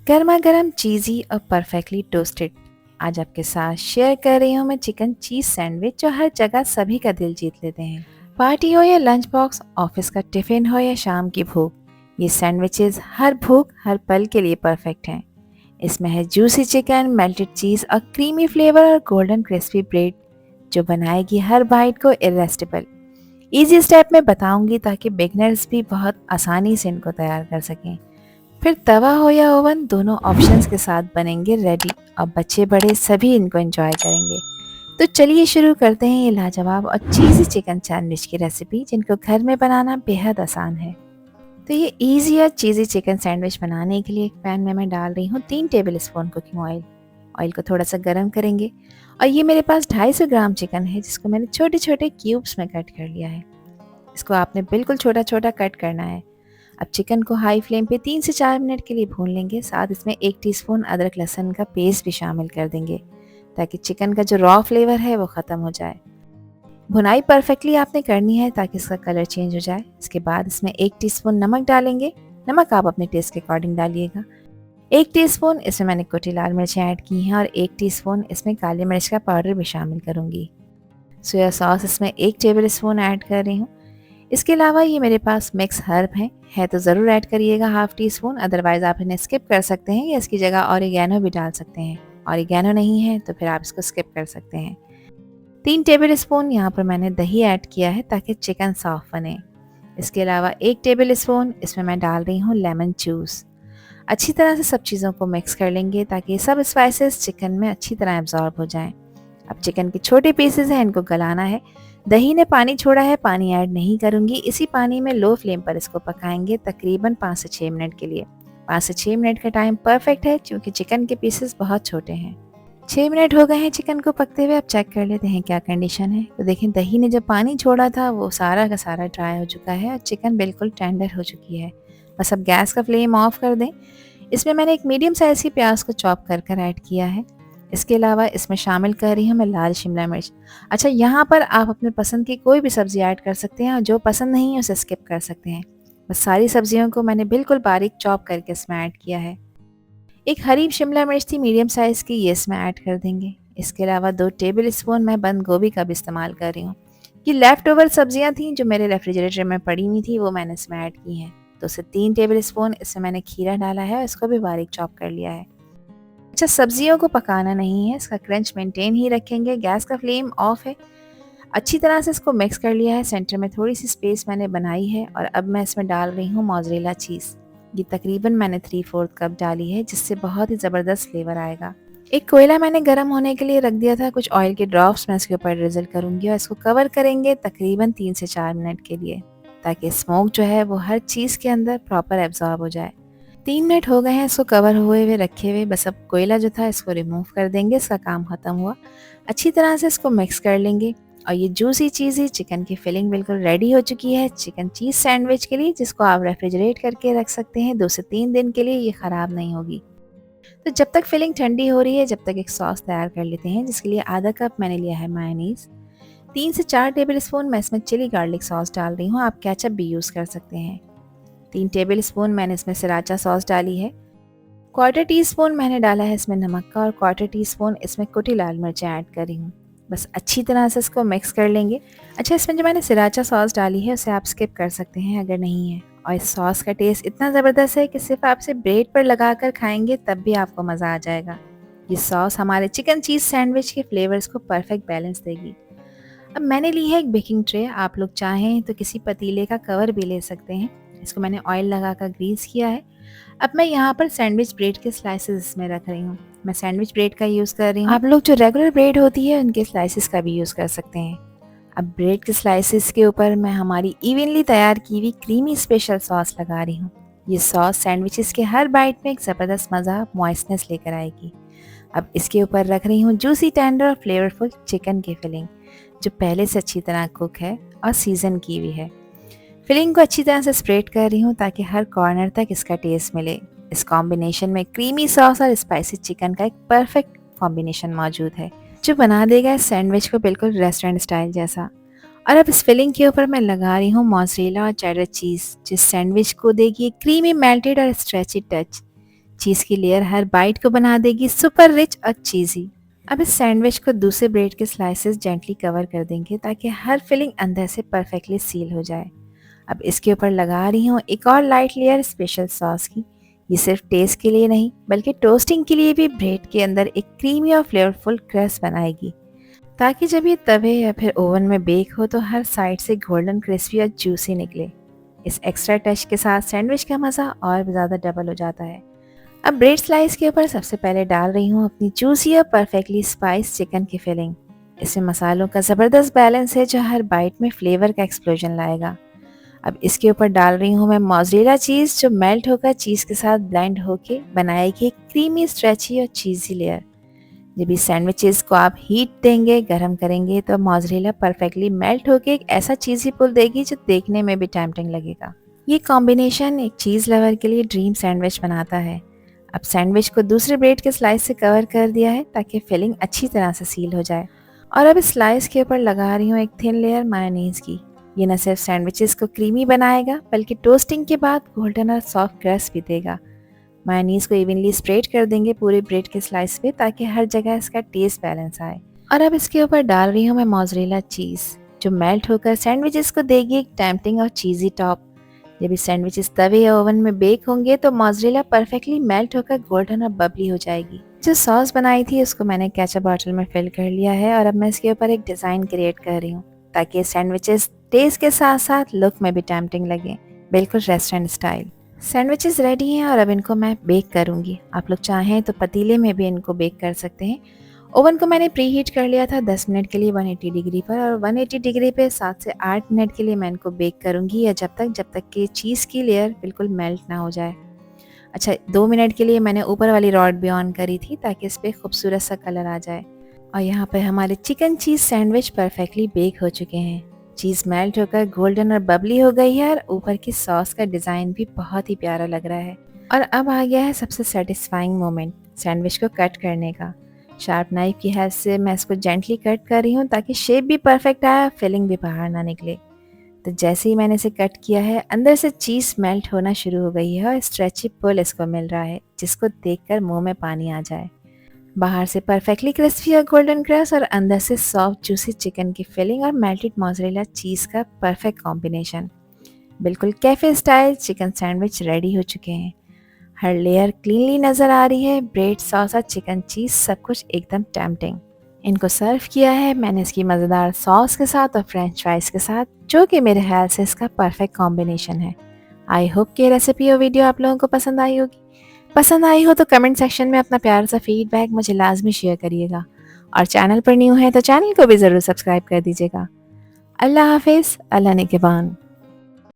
गर्मा गर्म चीज़ी और परफेक्टली टोस्टेड। आज आपके साथ शेयर कर रही हूँ मैं चिकन चीज़ सैंडविच जो हर जगह सभी का दिल जीत लेते हैं। पार्टी हो या लंच बॉक्स, ऑफिस का टिफिन हो या शाम की भूख, ये सैंडविचेस हर भूख हर पल के लिए परफेक्ट हैं। इसमें है जूसी चिकन, मेल्टेड चीज़ और क्रीमी फ्लेवर और गोल्डन क्रिस्पी ब्रेड जो बनाएगी हर बाइट को इरेस्टिबल। इजी स्टेप में बताऊंगी ताकि बिगनर्स भी बहुत आसानी से इनको तैयार कर सकें। फिर तवा हो या ओवन, दोनों ऑप्शंस के साथ बनेंगे रेडी और बच्चे बड़े सभी इनको एंजॉय करेंगे। तो चलिए शुरू करते हैं ये लाजवाब और चीज़ी चिकन सैंडविच की रेसिपी जिनको घर में बनाना बेहद आसान है। तो ये इजी और चीज़ी चिकन सैंडविच बनाने के लिए एक पैन में मैं डाल रही हूँ 3 table spoon cooking oil. Oil को थोड़ा सा गर्म करेंगे और ये मेरे पास 250 ग्राम चिकन है जिसको मैंने छोटे छोटे क्यूब्स में कट कर लिया है। इसको आपने बिल्कुल छोटा छोटा कट करना है। अब चिकन को हाई फ्लेम पे 3 से 4 मिनट के लिए भून लेंगे। साथ इसमें 1 टीस्पून अदरक लहसुन का पेस्ट भी शामिल कर देंगे ताकि चिकन का जो रॉ फ्लेवर है वो ख़त्म हो जाए। भुनाई परफेक्टली आपने करनी है ताकि इसका कलर चेंज हो जाए। इसके बाद इसमें 1 टीस्पून नमक डालेंगे। नमक आप अपने टेस्ट के अकॉर्डिंग डालिएगा। 1 टीस्पून इसमें मैंने कुटी लाल मिर्चें ऐड की हैं और 1 टीस्पून इसमें काली मिर्च का पाउडर भी शामिल करूँगी। सोया सॉस इसमें 1 टेबल स्पून ऐड कर रही हूँ। इसके अलावा ये मेरे पास मिक्स हर्ब है तो ज़रूर ऐड करिएगा हाफ टी स्पून, अदरवाइज़ आप इन्हें स्किप कर सकते हैं या इसकी जगह ऑरिगैनो भी डाल सकते हैं। ऑरिगैनो नहीं है तो फिर आप इसको स्किप कर सकते हैं। 3 टेबल स्पून यहाँ पर मैंने दही ऐड किया है ताकि चिकन सॉफ्ट बने। इसके अलावा 1 टेबल स्पून इसमें मैं डाल रही हूँ लेमन जूस। अच्छी तरह से सब चीज़ों को मिक्स कर लेंगे ताकि सब स्पाइसेस चिकन में अच्छी तरह एब्जॉर्ब हो जाएं। अब चिकन के छोटे पीसेस हैं, इनको गलाना है। दही ने पानी छोड़ा है, पानी ऐड नहीं करूँगी। इसी पानी में लो फ्लेम पर इसको पकाएंगे तकरीबन 5 से 6 मिनट के लिए। 5 से 6 मिनट का टाइम परफेक्ट है क्योंकि चिकन के पीसेस बहुत छोटे हैं। 6 मिनट हो गए हैं चिकन को पकते हुए। अब चेक कर लेते हैं क्या कंडीशन है। तो देखें, दही ने जब पानी छोड़ा था वो सारा का सारा ड्राई हो चुका है और चिकन बिल्कुल टेंडर हो चुकी है। बस अब गैस का फ्लेम ऑफ कर दें। इसमें मैंने एक मीडियम साइज़ की प्याज को चॉप कर ऐड किया है। इसके अलावा इसमें शामिल कर रही हूँ मैं लाल शिमला मिर्च। अच्छा, यहाँ पर आप अपने पसंद की कोई भी सब्ज़ी ऐड कर सकते हैं और जो पसंद नहीं है उसे स्किप कर सकते हैं। बस सारी सब्जियों को मैंने बिल्कुल बारीक चॉप करके इसमें ऐड किया है। एक हरी शिमला मिर्च थी मीडियम साइज़ की, ये इसमें ऐड कर देंगे। इसके अलावा 2 टेबल स्पून मैं बंद गोभी का भी इस्तेमाल कर रही हूँ। ये लेफ़्ट ओवर सब्जियाँ थी जो मेरे रेफ्रिजरेटर में पड़ी हुई थी, वो मैंने इसमें ऐड की हैं। 2 से 3 टेबल स्पून इसमें मैंने खीरा डाला है और इसको भी बारीक चॉप कर लिया है। अच्छा, सब्जियों को पकाना नहीं है, इसका क्रंच मेंटेन ही रखेंगे। गैस का फ्लेम ऑफ है। अच्छी तरह से इसको मिक्स कर लिया है। सेंटर में थोड़ी सी स्पेस मैंने बनाई है और अब मैं इसमें डाल रही हूँ मोज़रेला चीज़। ये तकरीबन मैंने 3/4 कप डाली है जिससे बहुत ही ज़बरदस्त फ्लेवर आएगा। एक कोयला मैंने गर्म होने के लिए रख दिया था। कुछ ऑयल के ड्रॉप्स मैं इसके ऊपर ड्रिजल करूँगी और इसको कवर करेंगे तकरीबन 3 से 4 मिनट के लिए ताकि स्मोक जो है वो हर चीज़ के अंदर प्रॉपर एब्जॉर्ब हो जाए। 3 मिनट हो गए हैं इसको कवर हुए रखे हुए। बस अब कोयला जो था इसको रिमूव कर देंगे, इसका काम ख़त्म हुआ। अच्छी तरह से इसको मिक्स कर लेंगे और ये जूसी चीज़ी चिकन की फिलिंग बिल्कुल रेडी हो चुकी है चिकन चीज़ सैंडविच के लिए, जिसको आप रेफ्रिजरेट करके रख सकते हैं 2 से 3 दिन के लिए। ये ख़राब नहीं होगी। तो जब तक फिलिंग ठंडी हो रही है, जब तक एक सॉस तैयार कर लेते हैं जिसके लिए आधा कप मैंने लिया है मायोनीज़। 3 से 4 टेबल स्पून मैं इसमें चिली गार्लिक सॉस डाल रही हूँ, आप केचप भी यूज़ कर सकते हैं। 3 टेबल स्पून मैंने इसमें सराचा सॉस डाली है। क्वार्टर टी स्पून मैंने डाला है इसमें नमक का और क्वार्टर टी स्पून इसमें कुटी लाल मिर्चें ऐड कर रही हूँ। बस अच्छी तरह से इसको मिक्स कर लेंगे। अच्छा, इसमें जो मैंने सराचा सॉस डाली है उसे आप स्किप कर सकते हैं अगर नहीं है। और इस सॉस का टेस्ट इतना ज़बरदस्त है कि सिर्फ आप इसे ब्रेड पर लगा कर खाएंगे तब भी आपको मज़ा आ जाएगा। ये सॉस हमारे चिकन चीज़ सैंडविच के फ्लेवर्स को परफेक्ट बैलेंस देगी। अब मैंने ली है एक बेकिंग ट्रे। आप लोग चाहें तो किसी पतीले का कवर भी ले सकते हैं। इसको मैंने ऑयल लगाकर ग्रीस किया है। अब मैं यहाँ पर सैंडविच ब्रेड के स्लाइसेस इसमें रख रही हूँ। मैं सैंडविच ब्रेड का यूज़ कर रही हूँ। आप लोग जो रेगुलर ब्रेड होती है उनके स्लाइसेस का भी यूज़ कर सकते हैं। अब ब्रेड के स्लाइसेस के ऊपर मैं हमारी इवनली तैयार की हुई क्रीमी स्पेशल सॉस लगा रही हूँ। ये सॉस सैंडविचेस के हर बाइट में एक ज़बरदस्त मज़ा, मॉइस्टनेस लेकर आएगी। अब इसके ऊपर रख रही हूँ जूसी, टेंडर और फ्लेवरफुल चिकन की फिलिंग जो पहले से अच्छी तरह कुक है और सीज़न की हुई है। फिलिंग को अच्छी तरह से स्प्रेड कर रही हूँ ताकि हर कॉर्नर तक इसका टेस्ट मिले। इस कॉम्बिनेशन में क्रीमी सॉस और स्पाइसी चिकन का एक परफेक्ट कॉम्बिनेशन मौजूद है जो बना देगा इस सैंडविच को बिल्कुल रेस्टोरेंट स्टाइल जैसा। और अब इस फिलिंग के ऊपर मैं लगा रही हूँ मोज़रेला और चेडर चीज़ जिस सैंडविच को देगी क्रीमी, मेल्टेड और स्ट्रेची टच। चीज़ की लेयर हर बाइट को बना देगी सुपर रिच और चीज़ी। अब इस सैंडविच को दूसरे ब्रेड के स्लाइसेस जेंटली कवर कर देंगे ताकि हर फिलिंग अंदर से परफेक्टली सील हो जाए। अब इसके ऊपर लगा रही हूँ एक और लाइट लेयर स्पेशल सॉस की। ये सिर्फ टेस्ट के लिए नहीं बल्कि टोस्टिंग के लिए भी ब्रेड के अंदर एक क्रीमी और फ्लेवरफुल क्रस्ट बनाएगी, ताकि जब ये तवे या फिर ओवन में बेक हो तो हर साइड से गोल्डन क्रिस्पी और जूसी निकले। इस एक्स्ट्रा टच के साथ सैंडविच का मज़ा और भी ज़्यादा डबल हो जाता है। अब ब्रेड स्लाइस के ऊपर सबसे पहले डाल रही हूँ अपनी जूसी और परफेक्टली स्पाइस चिकन की फिलिंग। इसमें मसालों का ज़बरदस्त बैलेंस है जो हर बाइट में फ्लेवर का एक्सप्लोजन लाएगा। अब इसके ऊपर डाल रही हूँ मैं मोज़रेला चीज़ जो मेल्ट होकर चीज़ के साथ ब्लेंड होके बनाएगी एक क्रीमी स्ट्रेची और चीज़ी लेयर। जब इस सैंडविचेस को आप हीट देंगे, गरम करेंगे तो मोज़रेला परफेक्टली मेल्ट होके एक ऐसा चीज़ी पुल देगी जो देखने में भी टेम्पटिंग लगेगा। ये कॉम्बिनेशन एक चीज़ लवर के लिए ड्रीम सैंडविच बनाता है। अब सैंडविच को दूसरे ब्रेड के स्लाइस से कवर कर दिया है ताकि फिलिंग अच्छी तरह से सील हो जाए। और अब इस स्लाइस के ऊपर लगा रही हूँ एक थिन लेयर मायोनीज की। ये न सिर्फ सैंडविचेस को क्रीमी बनाएगा बल्कि टोस्टिंग के बाद गोल्डन और सॉफ्ट क्रस्ट भी देगा। मायोनीज को इवनली स्प्रेड कर देंगे पूरे ब्रेड के स्लाइस पे ताकि हर जगह इसका टेस्ट बैलेंस आए। और अब इसके ऊपर डाल रही हूँ मैं मोज़रेला चीज़ जो मेल्ट होकर सैंडविचेस को देगी एक टेम्पटिंग और चीज़ी टॉप। जब ये सैंडविचेस तवे या ओवन में बेक होंगे तो मोज़रेला परफेक्टली मेल्ट होकर गोल्डन और बबली हो जाएगी। जो सॉस बनाई थी उसको मैंने केचप बॉटल में फिल कर लिया है और अब मैं इसके ऊपर एक डिज़ाइन क्रिएट कर रही हूँ ताकि सैंडविचेस टेस्ट के साथ साथ लुक में भी टेम्पटिंग लगे, बिल्कुल रेस्टोरेंट स्टाइल। सैंडविचेस रेडी हैं और अब इनको मैं बेक करूँगी। आप लोग चाहें तो पतीले में भी इनको बेक कर सकते हैं। ओवन को मैंने प्री हीट कर लिया था 10 मिनट के लिए 180 डिग्री पर, और 180 डिग्री पे 7 से 8 मिनट के लिए मैं इनको बेक करूँगी, या जब तक कि चीज़ की लेयर बिल्कुल मेल्ट ना हो जाए। अच्छा, 2 मिनट के लिए मैंने ऊपर वाली रॉड भी ऑन करी थी ताकि इस पर खूबसूरत सा कलर आ जाए। और यहाँ पर हमारे chicken cheese sandwich perfectly bake हो चुके हैं। चीज़ मेल्ट होकर गोल्डन और बबली हो गई है और ऊपर की सॉस का डिज़ाइन भी बहुत ही प्यारा लग रहा है। और अब आ गया है सबसे सेटिस्फाइंग मोमेंट, सैंडविच को कट करने का। शार्प नाइफ की हेल्प से मैं इसको जेंटली कट कर रही हूँ ताकि शेप भी परफेक्ट आए, फिलिंग भी बाहर ना निकले। तो जैसे ही मैंने इसे कट किया है अंदर से चीज़ मेल्ट होना शुरू हो गई है और स्ट्रेची पुल इसको मिल रहा है जिसको देखकर मुंह में पानी आ जाए। बाहर से परफेक्टली क्रिस्पी और गोल्डन क्रस्ट और अंदर से सॉफ्ट जूसी चिकन की फिलिंग और मेल्टेड मोज़रेला चीज़ का परफेक्ट कॉम्बिनेशन। बिल्कुल cafe style chicken sandwich ready हो चुके हैं। हर लेयर क्लीनली नज़र आ रही है, ब्रेड, सॉस और चिकन चीज़ सब कुछ एकदम टेम्पटिंग। इनको सर्व किया है मैंने इसकी मज़ेदार सॉस के साथ और फ्रेंच फ्राइज़ के साथ, जो कि मेरे ख्याल से इसका परफेक्ट कॉम्बिनेशन है। आई होप कि रेसिपी और वीडियो आप लोगों को पसंद आई होगी। पसंद आई हो तो कमेंट सेक्शन में अपना प्यार सा फीडबैक मुझे लाजमी शेयर करिएगा, और चैनल पर न्यू है तो चैनल को भी ज़रूर सब्सक्राइब कर दीजिएगा। अल्लाह हाफिज़, अल्लाह निगहबान।